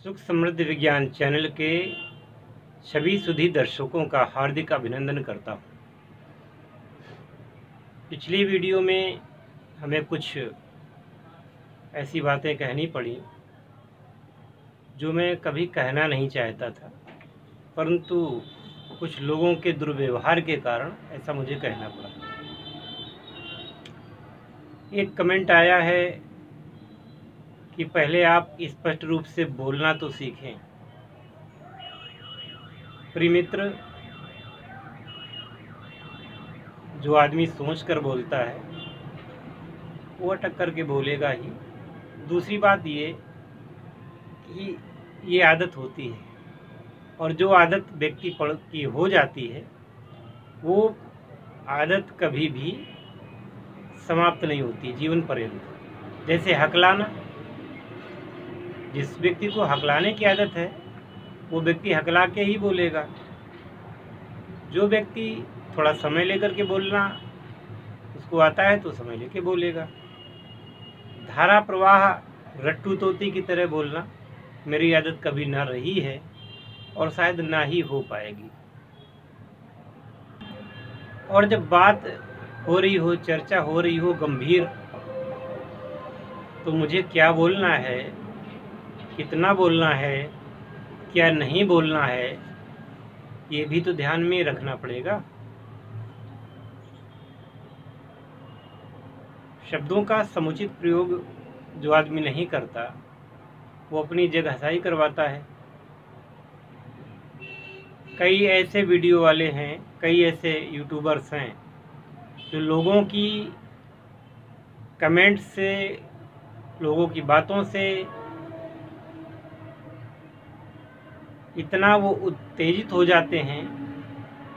सुख समृद्ध विज्ञान चैनल के सभी सुधी दर्शकों का हार्दिक अभिनंदन करता हूँ। पिछली वीडियो में हमें कुछ ऐसी बातें कहनी पड़ी जो मैं कभी कहना नहीं चाहता था, परंतु कुछ लोगों के दुर्व्यवहार के कारण ऐसा मुझे कहना पड़ा। एक कमेंट आया है कि पहले आप स्पष्ट रूप से बोलना तो सीखें। प्रिय मित्र, जो आदमी सोच कर बोलता है वो अटक करके बोलेगा ही। दूसरी बात ये कि ये आदत होती है, और जो आदत व्यक्ति की हो जाती है वो आदत कभी भी समाप्त नहीं होती जीवन पर्यंत। जैसे हकलाना, जिस व्यक्ति को हकलाने की आदत है वो व्यक्ति हकला के ही बोलेगा। जो व्यक्ति थोड़ा समय लेकर के बोलना उसको आता है तो समय लेके बोलेगा। धारा प्रवाह रट्टू तोती की तरह बोलना मेरी आदत कभी ना रही है और शायद ना ही हो पाएगी। और जब बात हो रही हो, चर्चा हो रही हो गंभीर, तो मुझे क्या बोलना है, कितना बोलना है, क्या नहीं बोलना है, ये भी तो ध्यान में रखना पड़ेगा। शब्दों का समुचित प्रयोग जो आदमी नहीं करता वो अपनी जगहसाई करवाता है। कई ऐसे वीडियो वाले हैं, कई ऐसे यूट्यूबर्स हैं जो लोगों की कमेंट से, लोगों की बातों से इतना वो उत्तेजित हो जाते हैं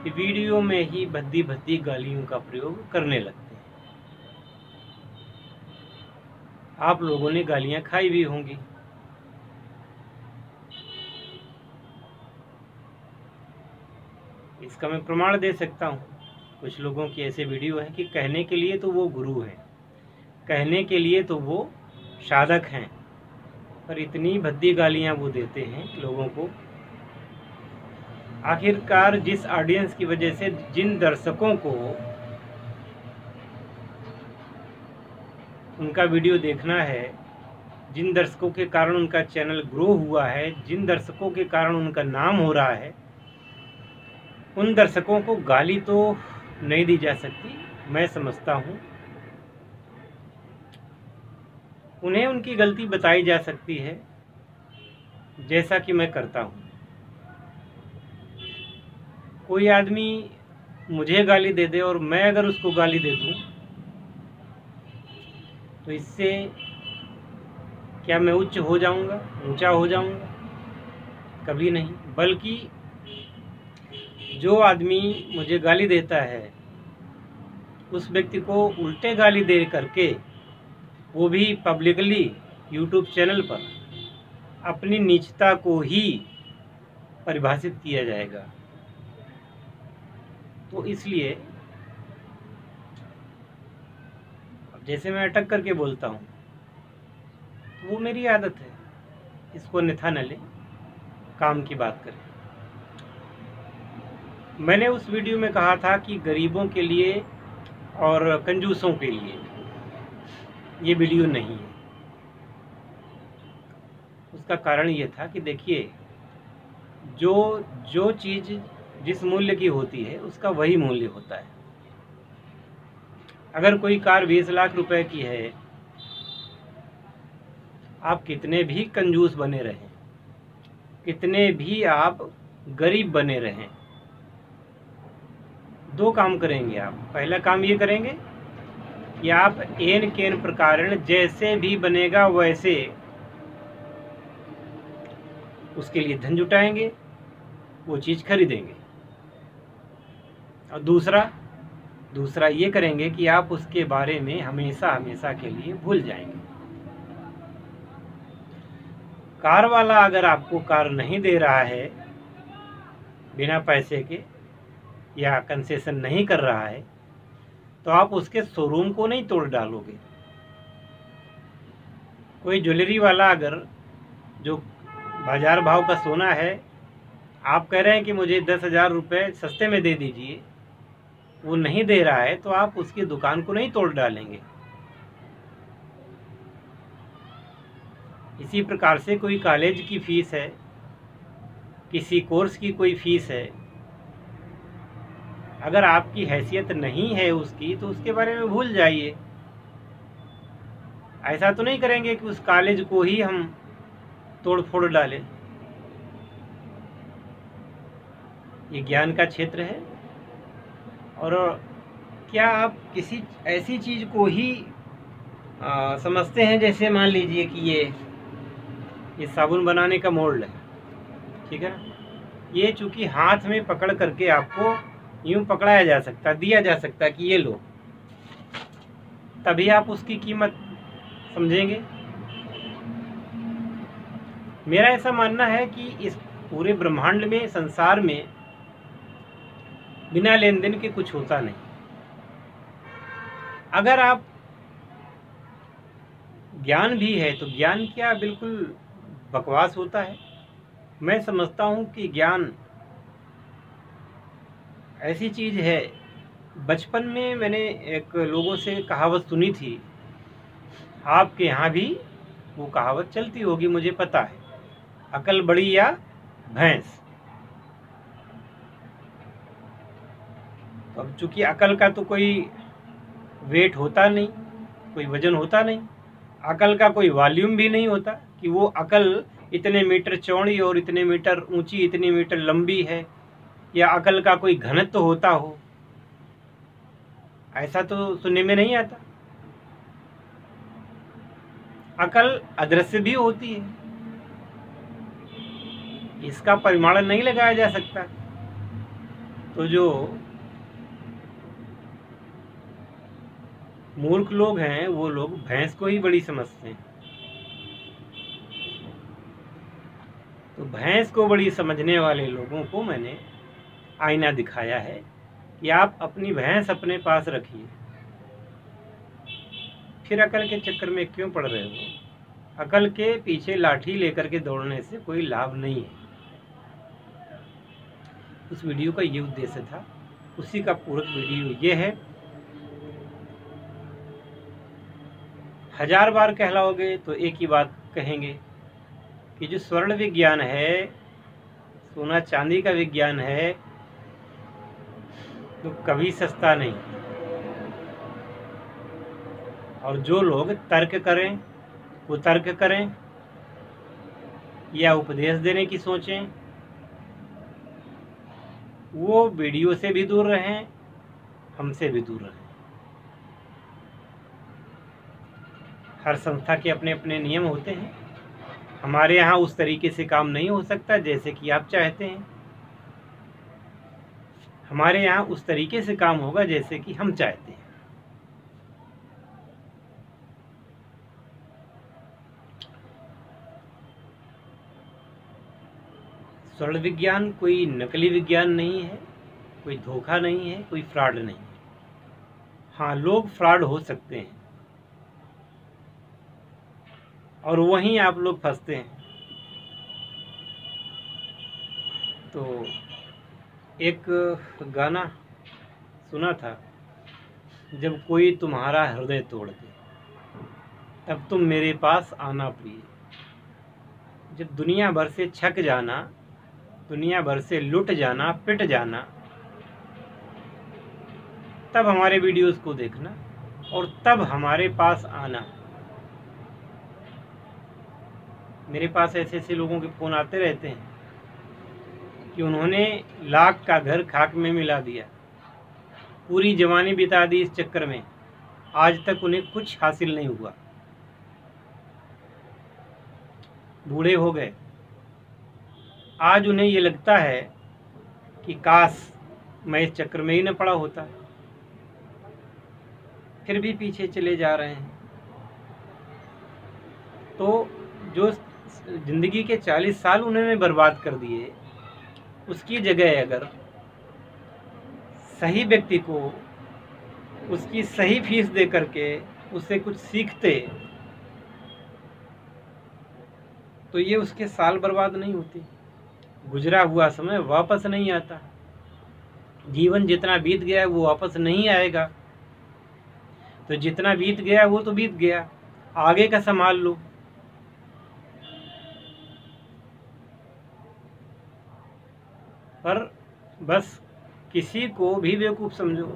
कि वीडियो में ही भद्दी भद्दी गालियों का प्रयोग करने लगते हैं। आप लोगों ने गालियां खाई भी होंगी। इसका मैं प्रमाण दे सकता हूँ। कुछ लोगों की ऐसे वीडियो हैं कि कहने के लिए तो वो गुरु हैं, कहने के लिए तो वो साधक हैं, पर इतनी भद्दी गालियां वो देते हैं लोगों को। आखिरकार जिस ऑडियंस की वजह से, जिन दर्शकों को उनका वीडियो देखना है, जिन दर्शकों के कारण उनका चैनल ग्रो हुआ है, जिन दर्शकों के कारण उनका नाम हो रहा है, उन दर्शकों को गाली तो नहीं दी जा सकती। मैं समझता हूँ उन्हें उनकी गलती बताई जा सकती है, जैसा कि मैं करता हूँ। कोई आदमी मुझे गाली दे दे और मैं अगर उसको गाली दे दूँ तो इससे क्या मैं उच्च हो जाऊँगा, ऊंचा हो जाऊँगा? कभी नहीं। बल्कि जो आदमी मुझे गाली देता है उस व्यक्ति को उल्टे गाली दे करके, वो भी पब्लिकली यूट्यूब चैनल पर, अपनी नीचता को ही परिभाषित किया जाएगा। तो इसलिए अब जैसे मैं अटक करके बोलता हूँ तो वो मेरी आदत है, इसको अन्यथा न ले, काम की बात करें। मैंने उस वीडियो में कहा था कि गरीबों के लिए और कंजूसों के लिए ये वीडियो नहीं है। उसका कारण ये था कि देखिए, जो चीज़ जिस मूल्य की होती है उसका वही मूल्य होता है। अगर कोई कार 20 लाख रुपए की है, आप कितने भी कंजूस बने रहें, कितने भी आप गरीब बने रहें, दो काम करेंगे आप। पहला काम ये करेंगे कि आप एन केन प्रकारेण जैसे भी बनेगा वैसे उसके लिए धन जुटाएंगे, वो चीज़ खरीदेंगे। और दूसरा ये करेंगे कि आप उसके बारे में हमेशा हमेशा के लिए भूल जाएंगे। कार वाला अगर आपको कार नहीं दे रहा है बिना पैसे के, या कंसेशन नहीं कर रहा है, तो आप उसके शोरूम को नहीं तोड़ डालोगे। कोई ज्वेलरी वाला अगर जो बाजार भाव का सोना है, आप कह रहे हैं कि मुझे 10,000 रुपये सस्ते में दे दीजिए, वो नहीं दे रहा है तो आप उसकी दुकान को नहीं तोड़ डालेंगे। इसी प्रकार से कोई कॉलेज की फ़ीस है, किसी कोर्स की कोई फ़ीस है, अगर आपकी हैसियत नहीं है उसकी तो उसके बारे में भूल जाइए। ऐसा तो नहीं करेंगे कि उस कॉलेज को ही हम तोड़ फोड़ डालें। ये ज्ञान का क्षेत्र है। और क्या आप किसी ऐसी चीज़ को ही समझते हैं, जैसे मान लीजिए कि ये साबुन बनाने का मोल्ड है, ठीक है ना, ये चूँकि हाथ में पकड़ करके आपको यूँ पकड़ाया जा सकता, दिया जा सकता कि ये लो, तभी आप उसकी कीमत समझेंगे। मेरा ऐसा मानना है कि इस पूरे ब्रह्मांड में, संसार में बिना लेन देन के कुछ होता नहीं। अगर आप ज्ञान भी है तो ज्ञान क्या बिल्कुल बकवास होता है? मैं समझता हूँ कि ज्ञान ऐसी चीज़ है। बचपन में मैंने एक लोगों से कहावत सुनी थी, आपके यहाँ भी वो कहावत चलती होगी मुझे पता है, अकल बड़ी या भैंस। तो अब चूँकि अकल का तो कोई वेट होता नहीं, कोई वजन होता नहीं, अकल का कोई वॉल्यूम भी नहीं होता कि वो अकल इतने मीटर चौड़ी और इतने मीटर ऊंची, इतने मीटर लंबी है, या अकल का कोई घनत्व होता हो, ऐसा तो सुनने में नहीं आता। अकल अदृश्य भी होती है, इसका परिमाण नहीं लगाया जा सकता। तो जो मूर्ख लोग हैं वो लोग भैंस को ही बड़ी समझते हैं। तो भैंस को बड़ी समझने वाले लोगों को मैंने आईना दिखाया है कि आप अपनी भैंस अपने पास रखिए, फिर अकल के चक्कर में क्यों पड़ रहे हो? अकल के पीछे लाठी लेकर के दौड़ने से कोई लाभ नहीं है। उस वीडियो का ये उद्देश्य था, उसी का पूरक वीडियो ये है। 1000 बार कहलाओगे तो एक ही बात कहेंगे कि जो स्वर्ण विज्ञान है, सोना चांदी का विज्ञान है, तो कभी सस्ता नहीं। और जो लोग तर्क करें, वो तर्क करें या उपदेश देने की सोचें, वो वीडियो से भी दूर रहें, हमसे भी दूर रहें। हर संस्था के अपने अपने नियम होते हैं। हमारे यहाँ उस तरीके से काम नहीं हो सकता जैसे कि आप चाहते हैं। हमारे यहाँ उस तरीके से काम होगा जैसे कि हम चाहते हैं। स्वर्ण विज्ञान कोई नकली विज्ञान नहीं है, कोई धोखा नहीं है, कोई फ्रॉड नहीं है। हाँ, लोग फ्रॉड हो सकते हैं और वहीं आप लोग फंसते हैं। तो एक गाना सुना था, जब कोई तुम्हारा हृदय तोड़ दे तब तुम मेरे पास आना प्रिय। जब दुनिया भर से छक जाना, दुनिया भर से लुट जाना, पिट जाना, तब हमारे वीडियोस को देखना और तब हमारे पास आना। मेरे पास ऐसे ऐसे लोगों के फ़ोन आते रहते हैं कि उन्होंने लाख का घर खाक में मिला दिया, पूरी जवानी बिता दी इस चक्कर में, आज तक उन्हें कुछ हासिल नहीं हुआ, बूढ़े हो गए। आज उन्हें ये लगता है कि काश मैं इस चक्कर में ही न पड़ा होता, फिर भी पीछे चले जा रहे हैं। तो जो ज़िंदगी के 40 साल उन्होंने बर्बाद कर दिए, उसकी जगह अगर सही व्यक्ति को उसकी सही फीस दे करके उससे कुछ सीखते तो ये उसके साल बर्बाद नहीं होते। गुजरा हुआ समय वापस नहीं आता। जीवन जितना बीत गया है वो वापस नहीं आएगा। तो जितना बीत गया वो तो बीत गया, आगे का संभाल लो। पर बस किसी को भी बेवकूफ़ समझो,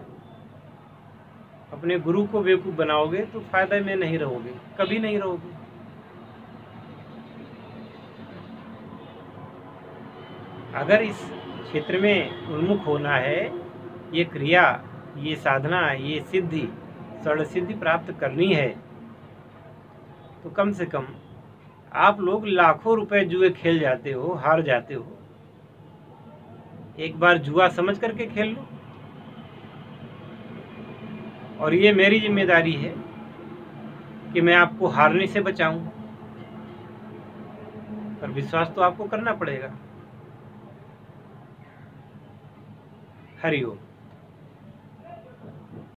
अपने गुरु को बेवकूफ़ बनाओगे तो फायदे में नहीं रहोगे, कभी नहीं रहोगे। अगर इस क्षेत्र में उन्मुख होना है, ये क्रिया, ये साधना, ये सिद्धि, षड सिद्धि प्राप्त करनी है, तो कम से कम आप लोग लाखों रुपए जुए खेल जाते हो, हार जाते हो, एक बार जुआ समझ करके खेल लो। और ये मेरी जिम्मेदारी है कि मैं आपको हारने से बचाऊं, पर विश्वास तो आपको करना पड़ेगा। हरि ओम।